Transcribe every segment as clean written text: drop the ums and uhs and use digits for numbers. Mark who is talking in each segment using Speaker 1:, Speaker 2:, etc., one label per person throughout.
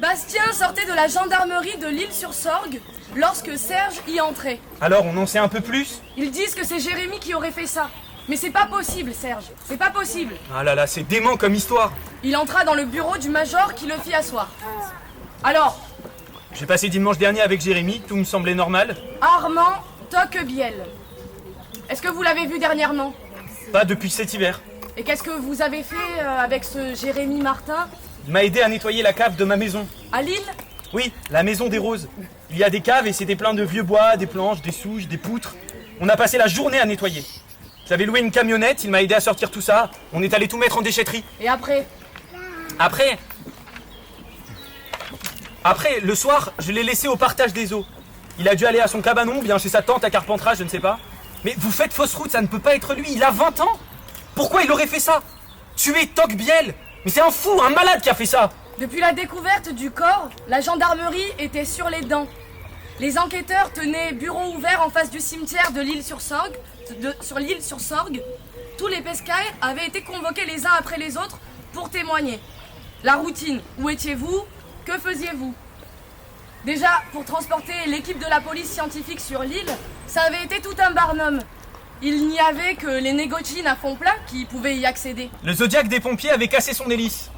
Speaker 1: Bastien sortait de la gendarmerie de l'Île-sur-Sorgue lorsque Serge y entrait.
Speaker 2: Alors, on en sait un peu plus?
Speaker 1: Ils disent que c'est Jérémy qui aurait fait ça. Mais c'est pas possible, Serge. C'est pas possible.
Speaker 2: Ah là là, c'est dément comme histoire.
Speaker 1: Il entra dans le bureau du major qui le fit asseoir. Alors,
Speaker 2: J'ai passé dimanche dernier avec Jérémy, tout me semblait normal.
Speaker 1: Armand Tocquebiel. Est-ce que vous l'avez vu dernièrement?
Speaker 2: Pas depuis cet hiver.
Speaker 1: Et qu'est-ce que vous avez fait avec ce Jérémy Martin?
Speaker 2: Il m'a aidé à nettoyer la cave de ma maison.
Speaker 1: À Lille?
Speaker 2: Oui, la maison des roses. Il y a des caves et c'était plein de vieux bois, des planches, des souches, des poutres. On a passé la journée à nettoyer. J'avais loué une camionnette, il m'a aidé à sortir tout ça. On est allé tout mettre en déchetterie.
Speaker 1: Et après?
Speaker 2: Après, le soir, je l'ai laissé au partage des eaux. Il a dû aller à son cabanon, bien chez sa tante à Carpentras, je ne sais pas. Mais vous faites fausse route, ça ne peut pas être lui, il a 20 ans. Pourquoi il aurait fait ça? Tuer Tocquebiel? Mais c'est un fou, un malade qui a fait ça.
Speaker 1: Depuis la découverte du corps, la gendarmerie était sur les dents. Les enquêteurs tenaient bureau ouvert en face du cimetière de l'Île-sur-Sorgue, sur l'Île-sur-Sorgue. Tous les pescaires avaient été convoqués les uns après les autres pour témoigner. La routine, où étiez-vous? Que faisiez-vous? Déjà, pour transporter l'équipe de la police scientifique sur l'île, ça avait été tout un barnum. Il n'y avait que les négociers à fond plat qui pouvaient y accéder.
Speaker 2: Le Zodiac des pompiers avait cassé son hélice.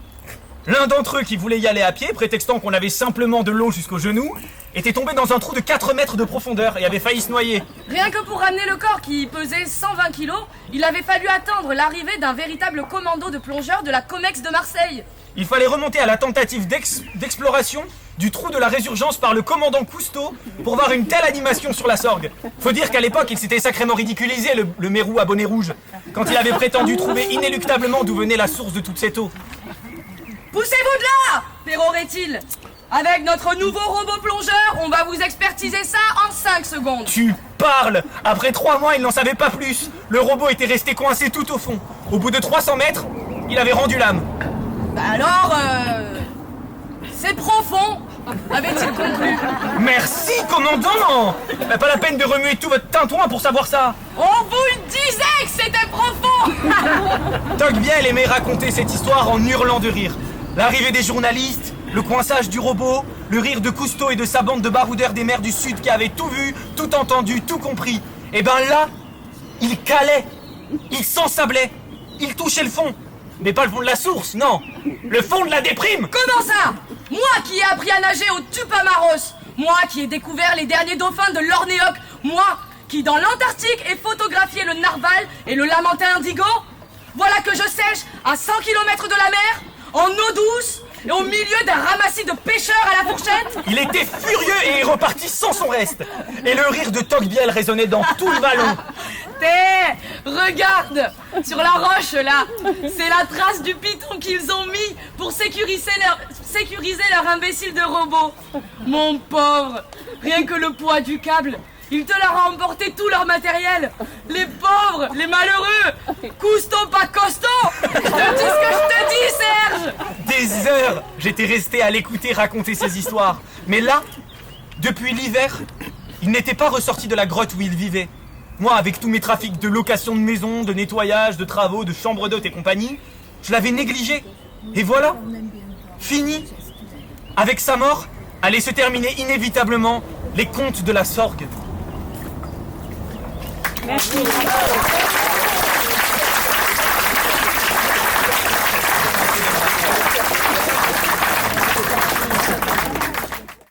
Speaker 2: L'un d'entre eux qui voulait y aller à pied, prétextant qu'on avait simplement de l'eau jusqu'aux genoux, était tombé dans un trou de 4 mètres de profondeur et avait failli se noyer.
Speaker 1: Rien que pour ramener le corps qui pesait 120 kilos, il avait fallu attendre l'arrivée d'un véritable commando de plongeurs de la Comex de Marseille.
Speaker 2: Il fallait remonter à la tentative d'exploration du trou de la résurgence par le commandant Cousteau pour voir une telle animation sur la Sorgue. Faut dire qu'à l'époque, il s'était sacrément ridiculisé, le mérou à bonnet rouge, quand il avait prétendu trouver inéluctablement d'où venait la source de toute cette eau.
Speaker 1: Poussez-vous de là, pérorait-il. Avec notre nouveau robot plongeur, on va vous expertiser ça en 5 secondes.
Speaker 2: Tu parles! Après 3 mois, il n'en savait pas plus. Le robot était resté coincé tout au fond. Au bout de 300 mètres, il avait rendu l'âme.
Speaker 1: Bah alors, c'est profond, avait-il conclu.
Speaker 2: Merci, commandant! Pas la peine de remuer tout votre tintouin pour savoir ça.
Speaker 1: On vous disait que c'était profond.
Speaker 2: Tocquebiel aimait raconter cette histoire en hurlant de rire. L'arrivée des journalistes, le coinçage du robot, le rire de Cousteau et de sa bande de baroudeurs des mers du Sud qui avaient tout vu, tout entendu, tout compris. Et ben là, il calait, il s'ensablait, il touchait le fond. Mais pas le fond de la source, non. Le fond de la déprime.
Speaker 1: Comment ça? Moi qui ai appris à nager au Tupamaros, moi qui ai découvert les derniers dauphins de l'Ornéoc, moi qui dans l'Antarctique ai photographié le narval et le lamentin indigo. Voilà que je sèche à 100 km de la mer, en eau douce, et au milieu d'un ramassis de pêcheurs à la fourchette.
Speaker 2: Il était furieux et est reparti sans son reste. Et le rire de Tocquebiel résonnait dans tout le ballon.
Speaker 1: Regarde, sur la roche là, c'est la trace du piton qu'ils ont mis pour sécuriser leur imbécile de robot. Mon pauvre, rien que le poids du câble, il te leur a emporté tout leur matériel. Les pauvres, les malheureux, Cousteau pas costaud. Je te dis ce que je te dis, Serge.
Speaker 2: Des heures, j'étais resté à l'écouter raconter ces histoires. Mais là, depuis l'hiver, il n'était pas ressorti de la grotte où il vivait. Moi, avec tous mes trafics de location de maison, de nettoyage, de travaux, de chambres d'hôtes et compagnie, je l'avais négligé. Et voilà, fini. Avec sa mort, allaient se terminer inévitablement les contes de la Sorgue.
Speaker 1: Merci.